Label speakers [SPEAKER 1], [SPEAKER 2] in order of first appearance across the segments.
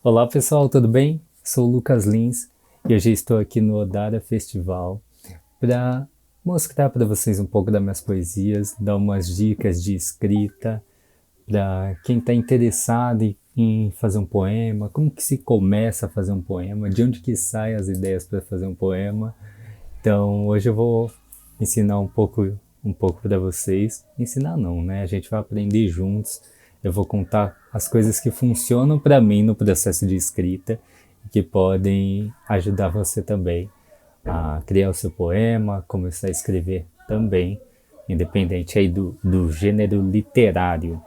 [SPEAKER 1] Olá pessoal, tudo bem? Sou o Lucas Lins e hoje estou aqui no Odara Festival para mostrar para vocês um pouco das minhas poesias, dar umas dicas de escrita para quem está interessado em fazer um poema, como que se começa a fazer um poema, de onde que saem as ideias para fazer um poema. Então hoje eu vou ensinar um pouco para vocês. Ensinar não, né? A gente vai aprender juntos. Eu vou contar as coisas que funcionam para mim no processo de escrita e que podem ajudar você também a criar o seu poema, começar a escrever também, independente aí do gênero literário.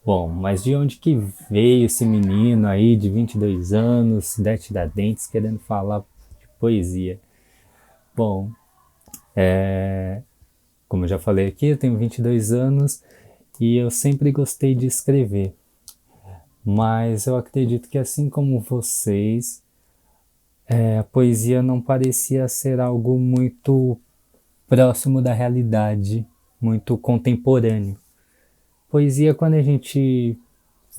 [SPEAKER 1] Bom, mas de onde que veio esse menino aí de 22 anos, Cidade Tiradentes, querendo falar de poesia? Bom, como eu já falei aqui, eu tenho 22 anos e eu sempre gostei de escrever. Mas eu acredito que assim como vocês, a poesia não parecia ser algo muito próximo da realidade, muito contemporâneo. Poesia, quando a gente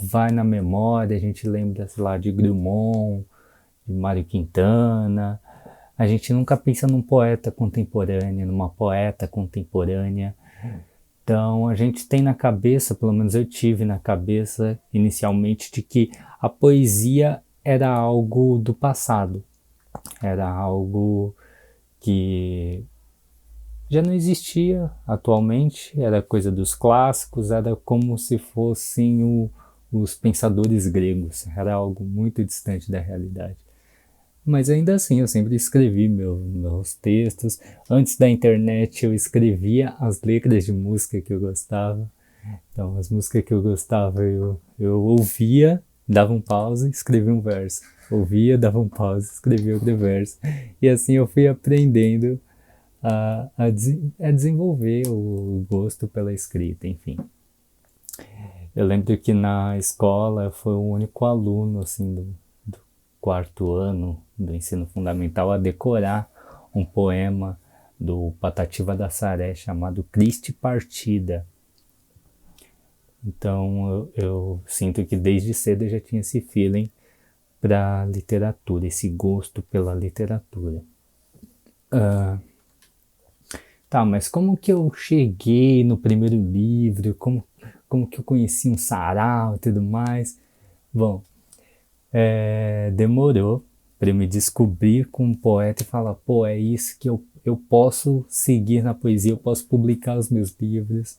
[SPEAKER 1] vai na memória, a gente lembra, sei lá, de Drummond, de Mário Quintana, a gente nunca pensa num poeta contemporâneo, numa poeta contemporânea. Então a gente tem na cabeça, pelo menos eu tive na cabeça inicialmente, de que a poesia era algo do passado, era algo que já não existia atualmente, era coisa dos clássicos, era como se fossem os pensadores gregos, era algo muito distante da realidade. Mas ainda assim, eu sempre escrevi meus textos. Antes da internet, eu escrevia as letras de música que eu gostava. Então, as músicas que eu gostava, eu ouvia, dava um pause, escrevia um verso. Ouvia, dava um pause, escrevia outro verso. E assim eu fui aprendendo a desenvolver o gosto pela escrita, enfim. Eu lembro que na escola eu fui o único aluno, assim, do quarto ano do ensino fundamental a decorar um poema do Patativa da Saré chamado Triste Partida. Então eu sinto que desde cedo eu já tinha esse feeling para literatura, esse gosto pela literatura. Tá, mas como que eu cheguei no primeiro livro? Como que eu conheci um sarau e tudo mais? Bom, demorou para eu me descobrir como poeta e falar, pô, é isso que eu posso seguir na poesia, eu posso publicar os meus livros.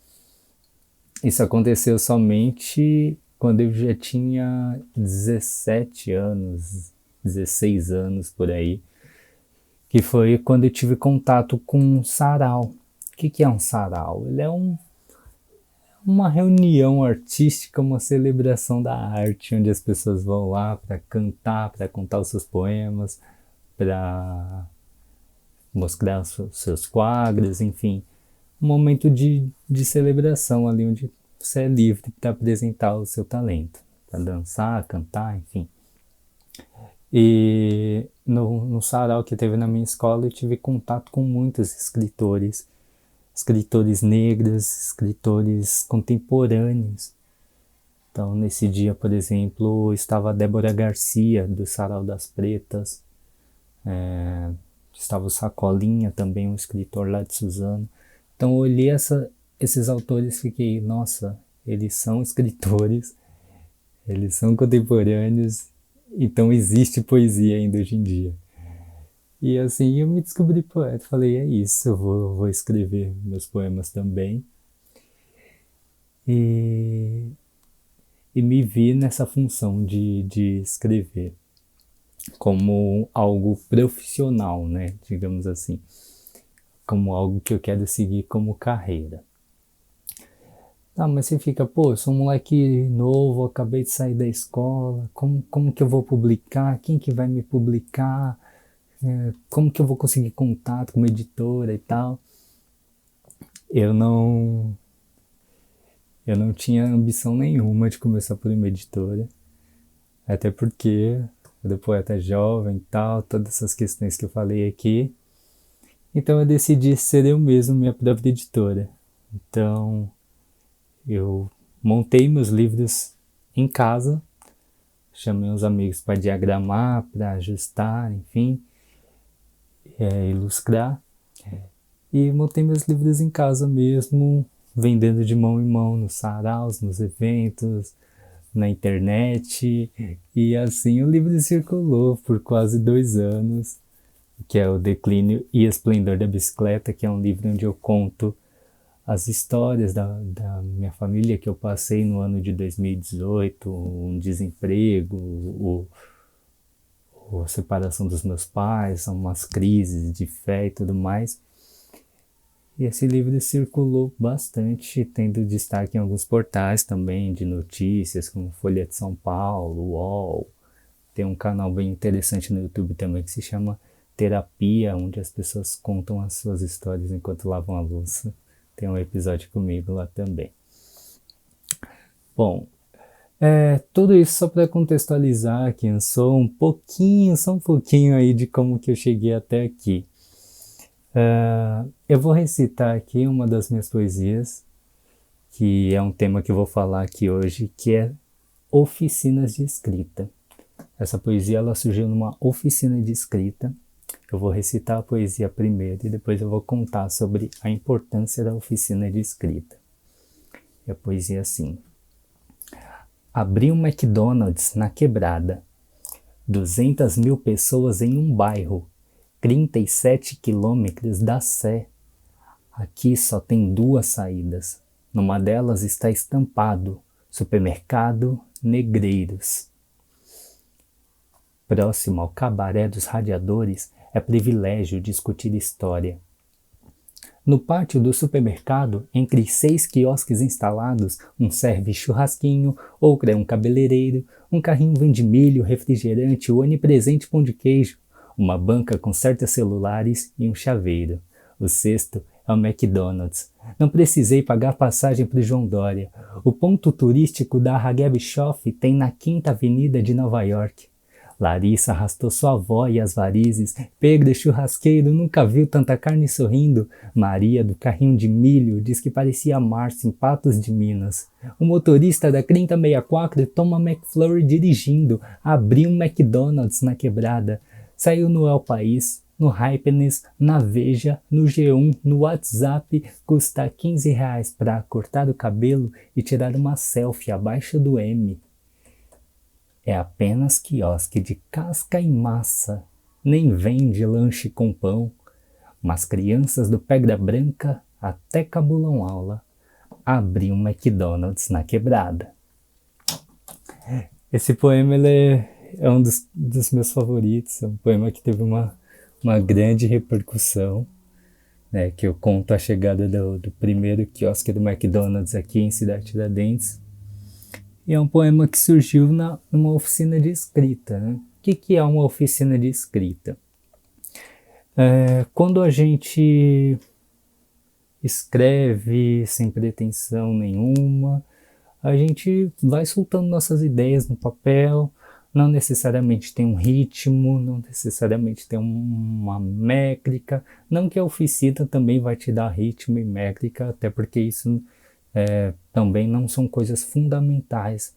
[SPEAKER 1] Isso aconteceu somente quando eu já tinha 17 anos, 16 anos por aí, que foi quando eu tive contato com um sarau. O que é um sarau? Ele é uma reunião artística, uma celebração da arte, onde as pessoas vão lá para cantar, para contar os seus poemas, para mostrar os seus quadros, enfim. Um momento de celebração ali, onde você é livre para apresentar o seu talento, para dançar, cantar, enfim. E no sarau que teve na minha escola, eu tive contato com muitos escritores, escritores negros, escritores contemporâneos. Então, nesse dia, por exemplo, estava a Débora Garcia, do Sarau das Pretas, estava o Sacolinha, também um escritor lá de Suzano. Então, eu olhei esses autores e fiquei, nossa, eles são escritores, eles são contemporâneos, então existe poesia ainda hoje em dia. E assim eu me descobri poeta, falei, é isso, eu vou escrever meus poemas também. E, e me vi nessa função de escrever como algo profissional, né, digamos assim, como algo que eu quero seguir como carreira. Tá, mas você fica, pô, eu sou um moleque novo, acabei de sair da escola, como que eu vou publicar? Quem que vai me publicar? Como que eu vou conseguir contato com uma editora e tal? Eu não, eu não tinha ambição nenhuma de começar por uma editora, até porque eu era poeta jovem e tal, todas essas questões que eu falei aqui. Então eu decidi ser eu mesmo minha própria editora. Então eu montei meus livros em casa, chamei uns amigos para diagramar, para ajustar, enfim, ilustrar. E montei meus livros em casa mesmo, vendendo de mão em mão nos saraus, nos eventos, na internet. E assim o livro circulou por quase 2 anos, que é o Declínio e Esplendor da Bicicleta, que é um livro onde eu conto as histórias da minha família que eu passei no ano de 2018, um desemprego, a separação dos meus pais, umas crises de fé e tudo mais. E esse livro circulou bastante, tendo destaque em alguns portais também de notícias, como Folha de São Paulo, UOL. Tem um canal bem interessante no YouTube também que se chama Terapia, onde as pessoas contam as suas histórias enquanto lavam a louça. Tem um episódio comigo lá também. Bom, tudo isso só para contextualizar quem eu sou, só um pouquinho aí de como que eu cheguei até aqui. Eu vou recitar aqui uma das minhas poesias, que é um tema que eu vou falar aqui hoje, que é oficinas de escrita. Essa poesia ela surgiu numa oficina de escrita. Eu vou recitar a poesia primeiro e depois eu vou contar sobre a importância da oficina de escrita. E a poesia é assim. Abri um McDonald's na quebrada. 200.000 pessoas em um bairro. 37 quilômetros da Sé. Aqui só tem 2 saídas. Numa delas está estampado Supermercado Negreiros. Próximo ao cabaré dos radiadores, é privilégio discutir história. No pátio do supermercado, entre 6 quiosques instalados, um serve churrasquinho, outro é um cabeleireiro, um carrinho vende milho, refrigerante, o onipresente pão de queijo, uma banca com certos celulares e um chaveiro. O sexto é o McDonald's. Não precisei pagar passagem para o João Dória. O ponto turístico da Hageb Shof tem na 5ª Avenida de Nova York. Larissa arrastou sua avó e as varizes. Pedro, churrasqueiro, nunca viu tanta carne sorrindo. Maria, do carrinho de milho, diz que parecia Márcio em Patos de Minas. O motorista da 3064 toma McFlurry dirigindo. Abriu um McDonald's na quebrada. Saiu no El País, no Hypeness, na Veja, no G1, no WhatsApp. Custa R$15 para cortar o cabelo e tirar uma selfie abaixo do M. É apenas quiosque de casca e massa, nem vende lanche com pão, mas crianças do Pedra Branca até cabulam aula. Abri um McDonald's na quebrada. Esse poema ele é um dos meus favoritos, é um poema que teve uma grande repercussão, né, que eu conto a chegada do primeiro quiosque do McDonald's aqui em Cidade Tiradentes. E é um poema que surgiu numa oficina de escrita, né? O que é uma oficina de escrita? Quando a gente escreve sem pretensão nenhuma, a gente vai soltando nossas ideias no papel, não necessariamente tem um ritmo, não necessariamente tem uma métrica, não que a oficina também vai te dar ritmo e métrica, até porque isso também não são coisas fundamentais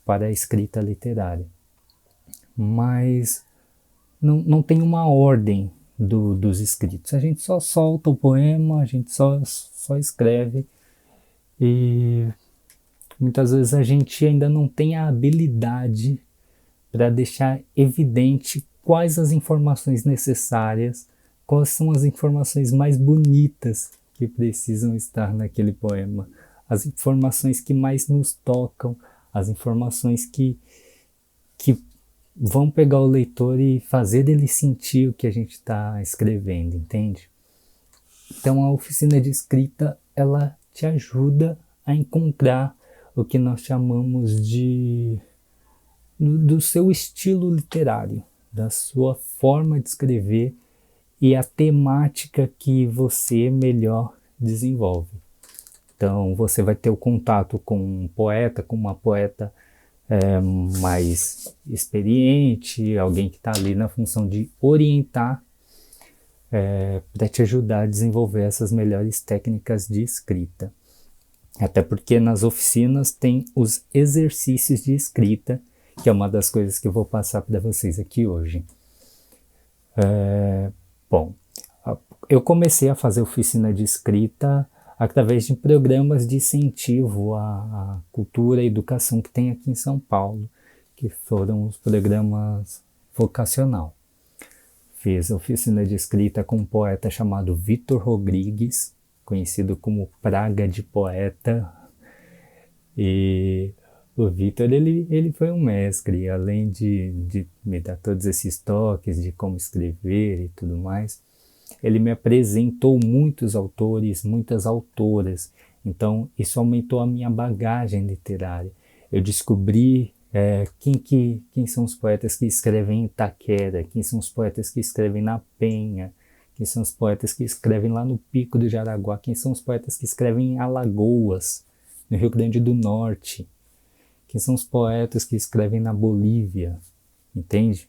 [SPEAKER 1] para a escrita literária. Mas não tem uma ordem dos escritos. A gente só solta o poema, a gente só escreve e muitas vezes a gente ainda não tem a habilidade para deixar evidente quais as informações necessárias, quais são as informações mais bonitas que precisam estar naquele poema. As informações que mais nos tocam, as informações que vão pegar o leitor e fazer ele sentir o que a gente está escrevendo, entende? Então a oficina de escrita, ela te ajuda a encontrar o que nós chamamos do seu estilo literário, da sua forma de escrever e a temática que você melhor desenvolve. Então você vai ter o contato com um poeta, com uma poeta mais experiente, alguém que está ali na função de orientar para te ajudar a desenvolver essas melhores técnicas de escrita. Até porque nas oficinas tem os exercícios de escrita que é uma das coisas que eu vou passar para vocês aqui hoje. Bom, eu comecei a fazer oficina de escrita através de programas de incentivo à cultura e educação que tem aqui em São Paulo, que foram os programas vocacional. Fiz oficina de escrita com um poeta chamado Vitor Rodrigues, conhecido como Praga de Poeta. E o Vitor, ele foi um mestre, além de me dar todos esses toques de como escrever e tudo mais. Ele me apresentou muitos autores, muitas autoras, então isso aumentou a minha bagagem literária. Eu descobri quem são os poetas que escrevem em Itaquera, quem são os poetas que escrevem na Penha, quem são os poetas que escrevem lá no Pico do Jaraguá, quem são os poetas que escrevem em Alagoas, no Rio Grande do Norte, quem são os poetas que escrevem na Bolívia, entende?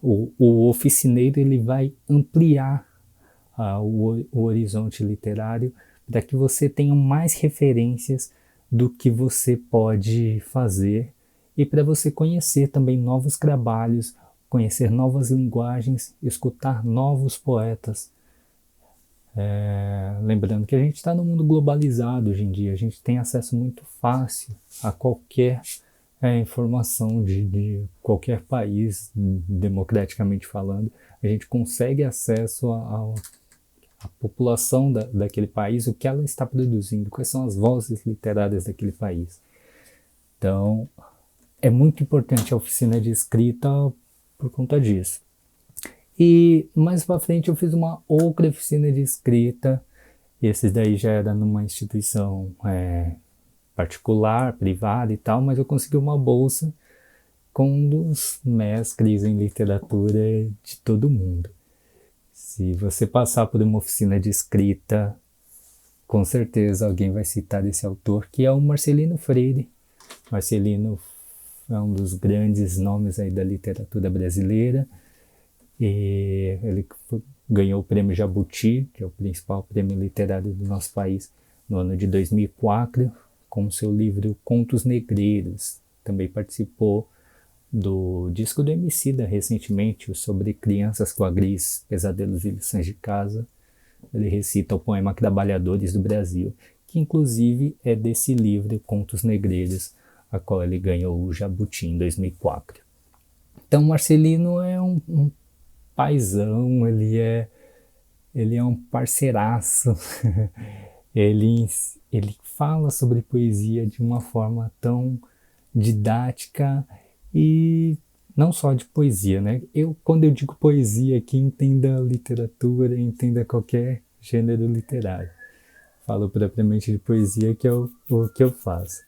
[SPEAKER 1] O oficineiro ele vai ampliar o horizonte literário para que você tenha mais referências do que você pode fazer e para você conhecer também novos trabalhos, conhecer novas linguagens, escutar novos poetas. Lembrando que a gente está num mundo globalizado hoje em dia, a gente tem acesso muito fácil a qualquer informação de qualquer país, democraticamente falando. A gente consegue acesso a população daquele país, o que ela está produzindo, quais são as vozes literárias daquele país. Então, é muito importante a oficina de escrita por conta disso. E mais para frente eu fiz uma outra oficina de escrita, e esse daí já era numa instituição particular, privada e tal, mas eu consegui uma bolsa com um dos mestres em literatura de todo mundo. Se você passar por uma oficina de escrita, com certeza alguém vai citar esse autor, que é o Marcelino Freire. Marcelino é um dos grandes nomes aí da literatura brasileira, e ele ganhou o prêmio Jabuti, que é o principal prêmio literário do nosso país, no ano de 2004, com seu livro Contos Negreiros. Também participou do disco do Emicida recentemente, sobre crianças com agris, pesadelos e lições de casa. Ele recita o poema Trabalhadores do Brasil, que inclusive é desse livro Contos Negreiros, a qual ele ganhou o Jabuti em 2004. Então Marcelino é um paizão, ele é um parceiraço. ele fala sobre poesia de uma forma tão didática, e não só de poesia, né? Quando eu digo poesia aqui, entenda literatura, entenda qualquer gênero literário. Falo propriamente de poesia, que é o que eu faço.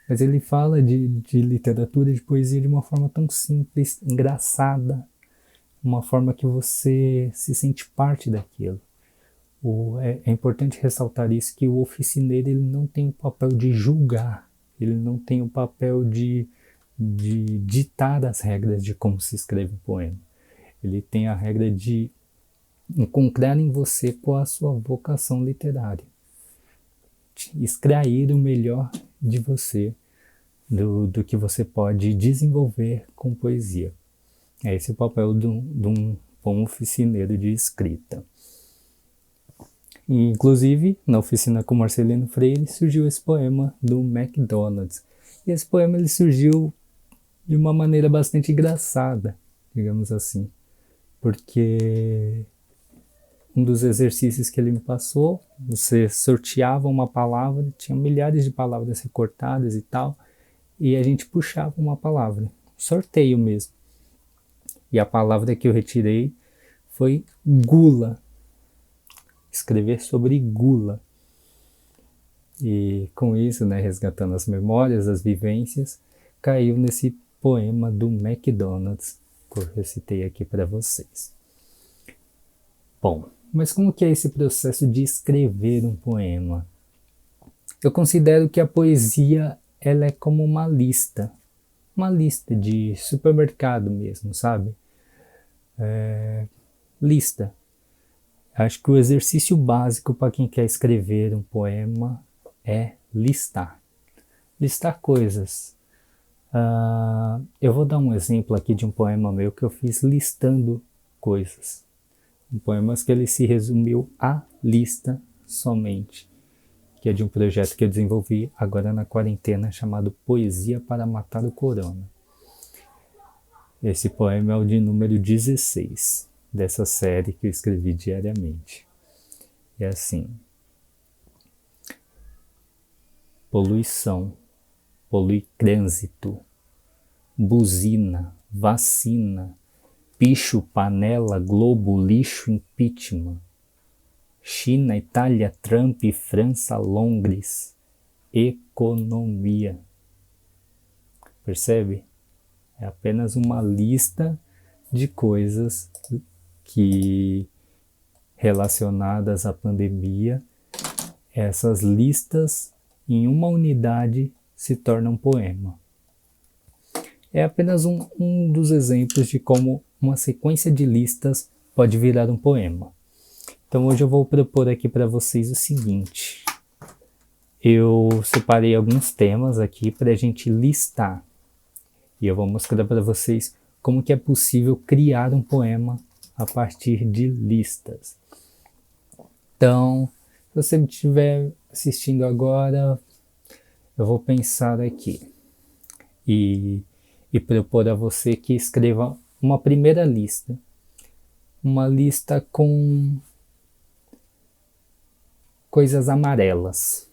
[SPEAKER 1] Mas ele fala de literatura, de poesia de uma forma tão simples, engraçada, uma forma que você se sente parte daquilo. É importante ressaltar isso, que o oficineiro ele não tem o papel de julgar, ele não tem o papel de ditar as regras de como se escreve um poema. Ele tem a regra de encontrar em você qual a sua vocação literária, extrair o melhor de você, do que você pode desenvolver com poesia. É esse o papel de um bom oficineiro de escrita. E, inclusive, na oficina com Marcelino Freire surgiu esse poema do McDonald's. E esse poema ele surgiu de uma maneira bastante engraçada, digamos assim, porque um dos exercícios que ele me passou, você sorteava uma palavra, tinha milhares de palavras recortadas e tal, e a gente puxava uma palavra, sorteio mesmo. E a palavra que eu retirei foi gula. Escrever sobre gula. E com isso, né, resgatando as memórias, as vivências, caiu nesse poema do McDonald's que eu recitei aqui para vocês. Bom, mas como que é esse processo de escrever um poema? Eu considero que a poesia ela é como uma lista de supermercado mesmo, sabe? Lista. Acho que o exercício básico para quem quer escrever um poema é listar. Listar coisas. Eu vou dar um exemplo aqui de um poema meu que eu fiz listando coisas. Um poema que ele se resumiu a lista somente, que é de um projeto que eu desenvolvi agora na quarentena chamado Poesia para Matar o Corona. Esse poema é o de número 16 dessa série que eu escrevi diariamente. É assim: poluição, polui trânsito, buzina, vacina, picho, panela, globo, lixo, impeachment, China, Itália, Trump, França, Londres, economia. Percebe? É apenas uma lista de coisas que relacionadas à pandemia. Essas listas em uma unidade se tornam um poema. É apenas um dos exemplos de como uma sequência de listas pode virar um poema. Então hoje eu vou propor aqui para vocês o seguinte: eu separei alguns temas aqui para a gente listar e eu vou mostrar para vocês como que é possível criar um poema a partir de listas. Então, se você estiver assistindo agora, eu vou pensar aqui e propor a você que escreva uma primeira lista. Uma lista com coisas amarelas.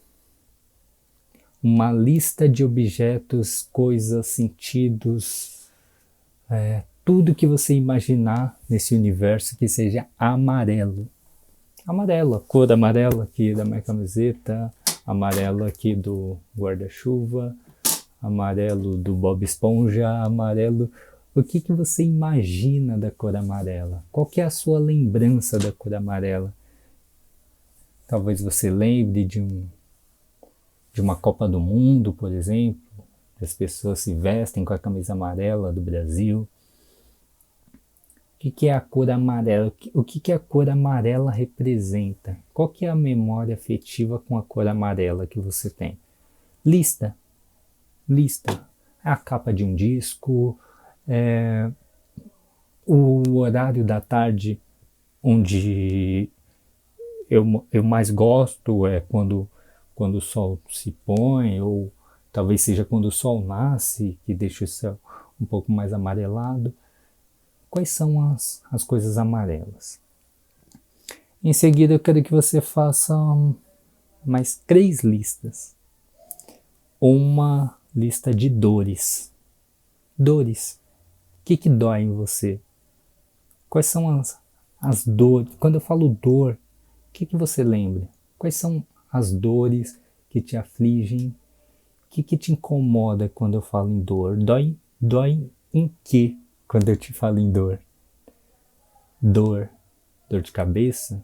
[SPEAKER 1] Uma lista de objetos, coisas, sentidos, tudo que você imaginar nesse universo que seja amarelo. Amarelo, a cor amarela aqui da minha camiseta, amarelo aqui do guarda-chuva, amarelo do Bob Esponja, amarelo. O que você imagina da cor amarela? Qual que é a sua lembrança da cor amarela? Talvez você lembre de uma Copa do Mundo, por exemplo, as pessoas se vestem com a camisa amarela do Brasil. O que é a cor amarela? O que a cor amarela representa? Qual que é a memória afetiva com a cor amarela que você tem? Lista. A capa de um disco, o horário da tarde onde eu mais gosto é quando o sol se põe, ou talvez seja quando o sol nasce, que deixa o céu um pouco mais amarelado. Quais são as coisas amarelas? Em seguida, eu quero que você faça mais 3 listas. Uma lista de dores. Dores. O que dói em você? Quais são as dores? Quando eu falo dor, o que você lembra? Quais são as dores que te afligem? O que te incomoda quando eu falo em dor? Dói em quê quando eu te falo em dor? Dor de cabeça?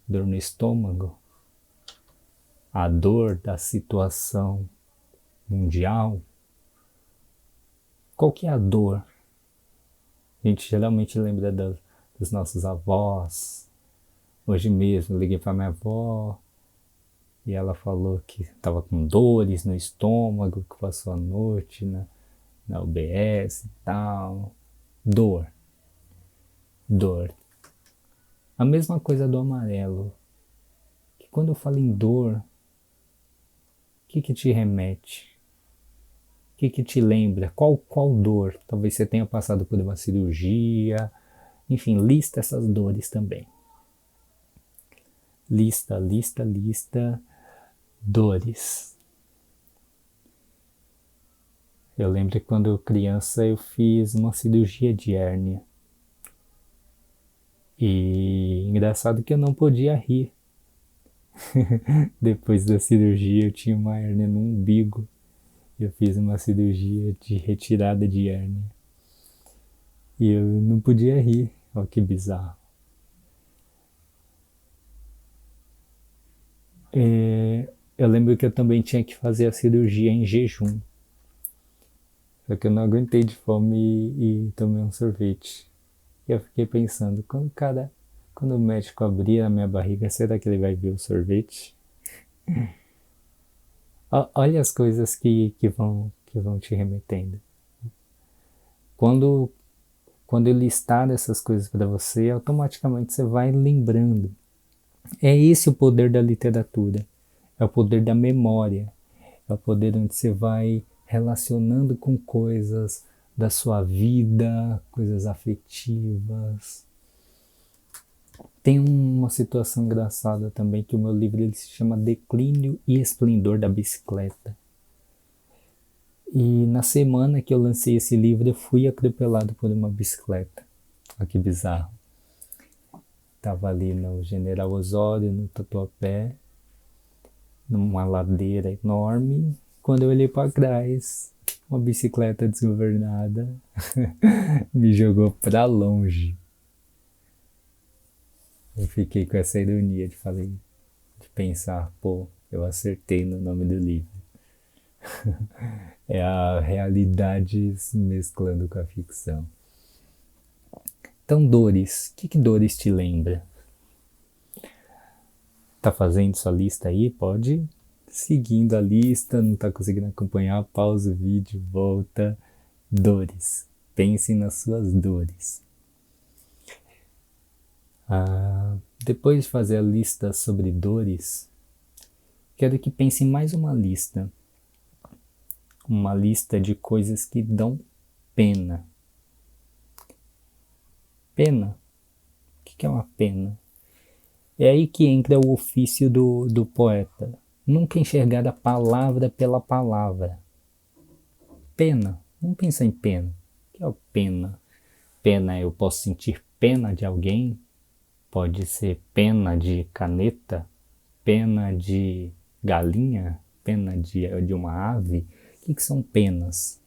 [SPEAKER 1] Dor no estômago? A dor da situação mundial? Qual que é a dor? A gente geralmente lembra dos nossos avós. Hoje mesmo eu liguei para minha avó e ela falou que estava com dores no estômago, que passou a noite na UBS e tal. Dor. A mesma coisa do amarelo. Que quando eu falo em dor, o que te remete? O que te lembra? Qual dor? Talvez você tenha passado por uma cirurgia. Enfim, lista essas dores também. Lista, dores. Eu lembro que quando eu criança eu fiz uma cirurgia de hérnia. E engraçado que eu não podia rir. Depois da cirurgia eu tinha uma hérnia no umbigo. Eu fiz uma cirurgia de retirada de hérnia. E eu não podia rir. Olha que bizarro. Eu lembro que eu também tinha que fazer a cirurgia em jejum. Só que eu não aguentei de fome e tomei um sorvete. E eu fiquei pensando, quando o médico abrir a minha barriga, será que ele vai ver o sorvete? Olha as coisas que que vão te remetendo. Quando ele listar essas coisas para você, automaticamente você vai lembrando. É esse o poder da literatura. É o poder da memória. É o poder onde você vai relacionando com coisas da sua vida, coisas afetivas. Tem uma situação engraçada também, que o meu livro ele se chama Declínio e Esplendor da Bicicleta. E na semana que eu lancei esse livro, eu fui atropelado por uma bicicleta. Olha que bizarro. Estava ali no General Osório, no Tatuapé, numa ladeira enorme. Quando eu olhei para trás, uma bicicleta desgovernada me jogou para longe. Eu fiquei com essa ironia de pensar, pô, eu acertei no nome do livro. É a realidade se mesclando com a ficção. Então, dores. O que dores te lembra? Tá fazendo sua lista aí? Pode ir seguindo a lista, não tá conseguindo acompanhar, pausa o vídeo, volta. Dores. Pense nas suas dores. Depois de fazer a lista sobre dores, quero que pense em mais uma lista. Uma lista de coisas que dão pena. Pena? O que é uma pena? É aí que entra o ofício do poeta. Nunca enxergar a palavra pela palavra. Pena. Vamos pensar em pena. O que é o pena? Pena, eu posso sentir pena de alguém? Pode ser pena de caneta? Pena de galinha? Pena de uma ave? O que são penas?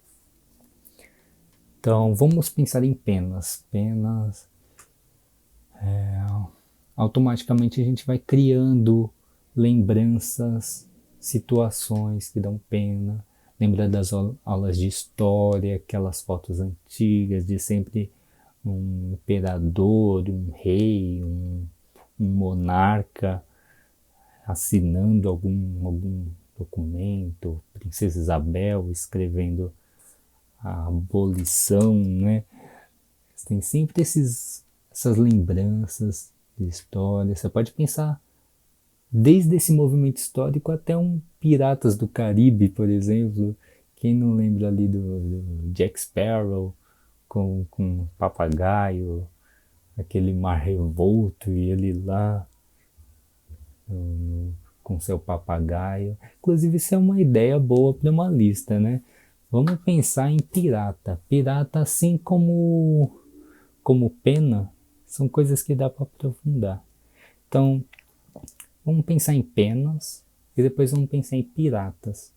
[SPEAKER 1] Então, vamos pensar em penas. Penas. Automaticamente a gente vai criando lembranças, situações que dão pena. Lembra das aulas de história, aquelas fotos antigas de sempre um imperador, um rei, um monarca assinando algum documento, Princesa Isabel escrevendo a abolição, né? Tem sempre essas lembranças de história. Você pode pensar desde esse movimento histórico até um Piratas do Caribe, por exemplo. Quem não lembra ali do Jack Sparrow com o papagaio, aquele mar revolto e ele lá com seu papagaio. Inclusive isso é uma ideia boa para uma lista, né? Vamos pensar em pirata. Pirata, assim como pena, são coisas que dá para aprofundar. Então, vamos pensar em penas e depois vamos pensar em piratas.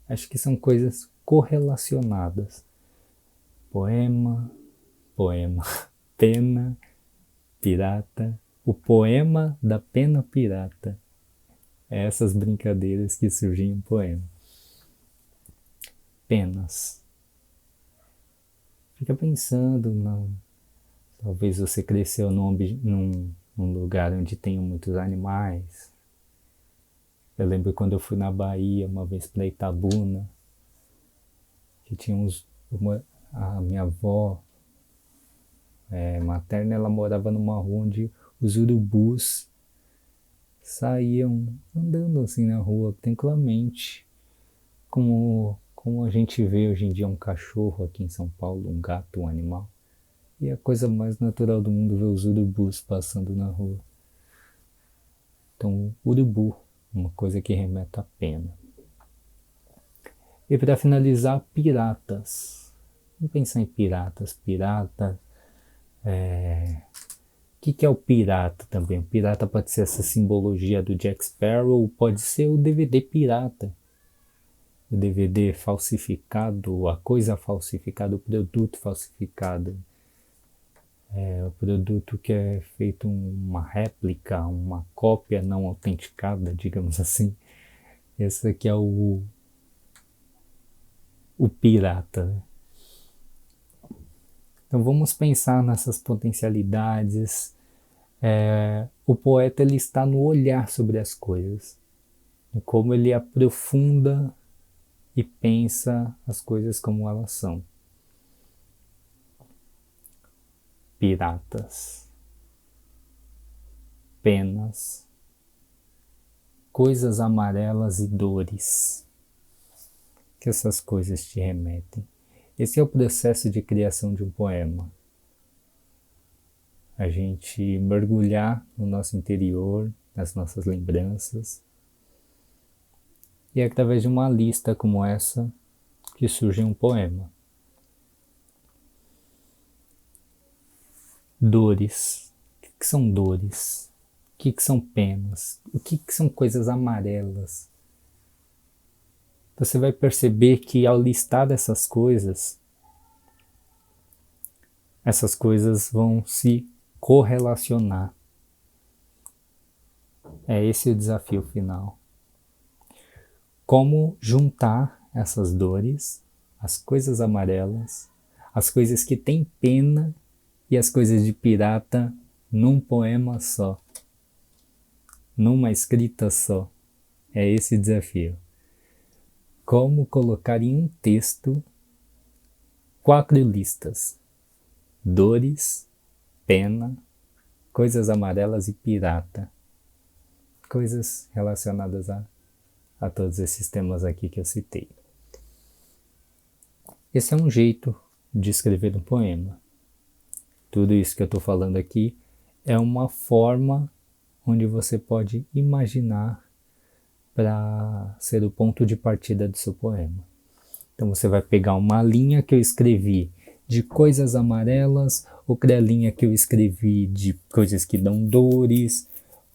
[SPEAKER 1] Acho que são coisas correlacionadas. Poema, pena, pirata. O poema da pena pirata. É essas brincadeiras que surgem em poema. Penas. Fica pensando, talvez você cresceu num lugar onde tem muitos animais. Eu lembro quando eu fui na Bahia, uma vez para Itabuna, que tinha a minha avó materna, ela morava numa rua onde os urubus saíam andando assim na rua tranquilamente, como a gente vê hoje em dia um cachorro aqui em São Paulo, um gato, um animal. E é a coisa mais natural do mundo ver os urubus passando na rua. Então, urubu, uma coisa que remete à pena. E para finalizar, piratas. Vamos pensar em piratas. O que é o pirata também? O pirata pode ser essa simbologia do Jack Sparrow, pode ser o DVD pirata. O DVD falsificado, a coisa falsificada, o produto falsificado. O produto que é feito uma réplica, uma cópia não autenticada, digamos assim. Esse aqui é o pirata. Né? Então vamos pensar nessas potencialidades. O poeta ele está no olhar sobre as coisas, em como ele aprofunda e pensa as coisas como elas são. Piratas, penas, coisas amarelas e dores, que essas coisas te remetem. Esse é o processo de criação de um poema. A gente mergulhar no nosso interior, nas nossas lembranças, e é através de uma lista como essa que surge um poema. Dores. O que são dores? O que são penas? O que são coisas amarelas? Você vai perceber que ao listar essas coisas vão se correlacionar. É esse o desafio final. Como juntar essas dores, as coisas amarelas, as coisas que têm pena e as coisas de pirata num poema só, numa escrita só. É esse o desafio. Como colocar em um texto 4 listas: dores, pena, coisas amarelas e pirata. Coisas relacionadas a todos esses temas aqui que eu citei. Esse é um jeito de escrever um poema. Tudo isso que eu estou falando aqui é uma forma onde você pode imaginar para ser o ponto de partida do seu poema. Então você vai pegar uma linha que eu escrevi de coisas amarelas, outra linha que eu escrevi de coisas que dão dores,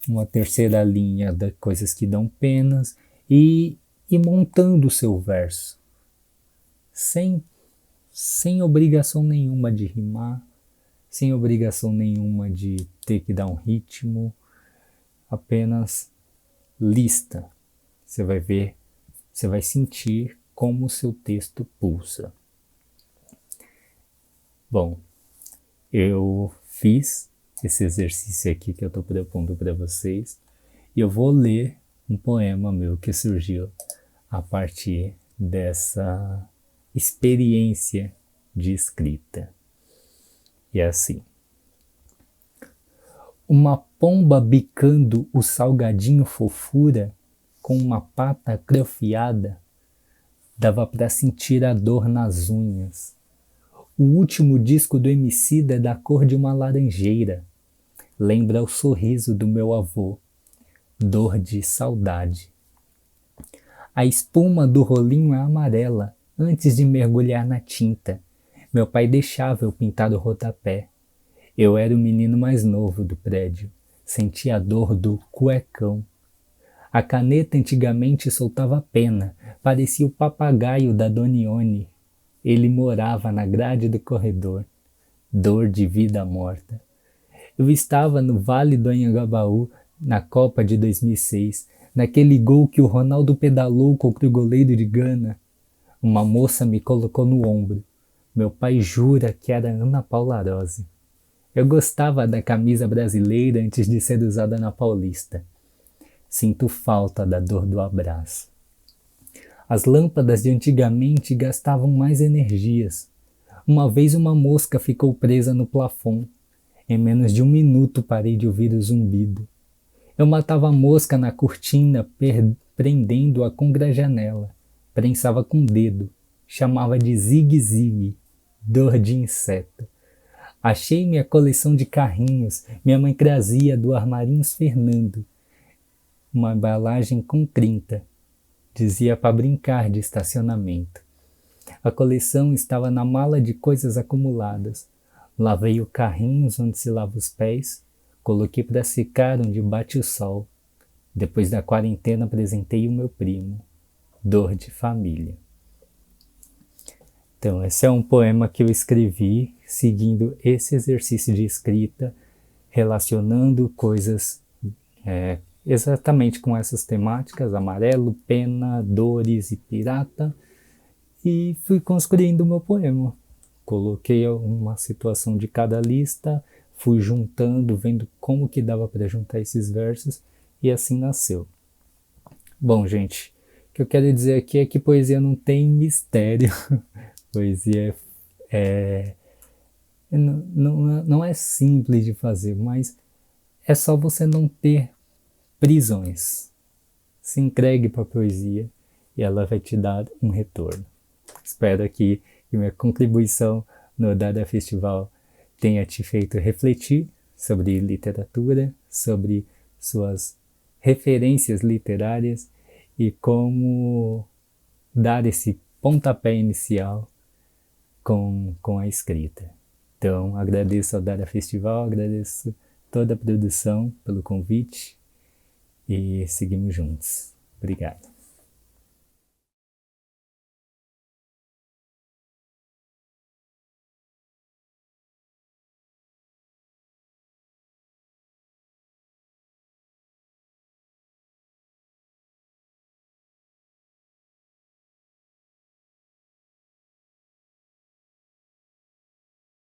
[SPEAKER 1] uma terceira linha de coisas que dão penas, e montando o seu verso, sem obrigação nenhuma de rimar, sem obrigação nenhuma de ter que dar um ritmo, apenas lista. Você vai ver, você vai sentir como o seu texto pulsa. Bom, eu fiz esse exercício aqui que eu estou propondo para vocês e eu vou ler um poema meu que surgiu a partir dessa experiência de escrita. E é assim: uma pomba bicando o salgadinho fofura com uma pata crofiada, dava para sentir a dor nas unhas. O último disco do Emicida é da cor de uma laranjeira, lembra o sorriso do meu avô, dor de saudade. A espuma do rolinho é amarela, antes de mergulhar na tinta. Meu pai deixava eu pintar o rodapé. Eu era o menino mais novo do prédio, sentia a dor do cuecão. A caneta antigamente soltava pena, parecia o papagaio da Donione. Ele morava na grade do corredor, dor de vida morta. Eu estava no Vale do Anhangabaú, na Copa de 2006, naquele gol que o Ronaldo pedalou contra o goleiro de Gana. Uma moça me colocou no ombro. Meu pai jura que era Ana Paula Rose. Eu gostava da camisa brasileira antes de ser usada na Paulista. Sinto falta da dor do abraço. As lâmpadas de antigamente gastavam mais energias. Uma vez uma mosca ficou presa no plafond. Em menos de 1 minuto parei de ouvir o zumbido. Eu matava a mosca na cortina, prendendo-a contra a janela. Prensava com o dedo. Chamava de zigue-zigue. Dor de inseto. Achei minha coleção de carrinhos. Minha mãe trazia do Armarinhos Fernando. Uma embalagem com 30. Dizia para brincar de estacionamento. A coleção estava na mala de coisas acumuladas. Lavei o carrinhos onde se lava os pés. Coloquei para secar onde bate o sol. Depois da quarentena apresentei o meu primo. Dor de família. Então, esse é um poema que eu escrevi seguindo esse exercício de escrita, relacionando coisas exatamente com essas temáticas: amarelo, pena, dores e pirata, e fui construindo o meu poema. Coloquei uma situação de cada lista, fui juntando, vendo como que dava para juntar esses versos, e assim nasceu. Bom, gente, que eu quero dizer aqui é que poesia não tem mistério. Poesia não é simples de fazer, mas é só você não ter prisões. Se entregue para a poesia e ela vai te dar um retorno. Espero que minha contribuição no Dada Festival tenha te feito refletir sobre literatura, sobre suas referências literárias e como dar esse pontapé inicial com a escrita. Então, agradeço ao Dada Festival, agradeço toda a produção pelo convite e seguimos juntos. Obrigado.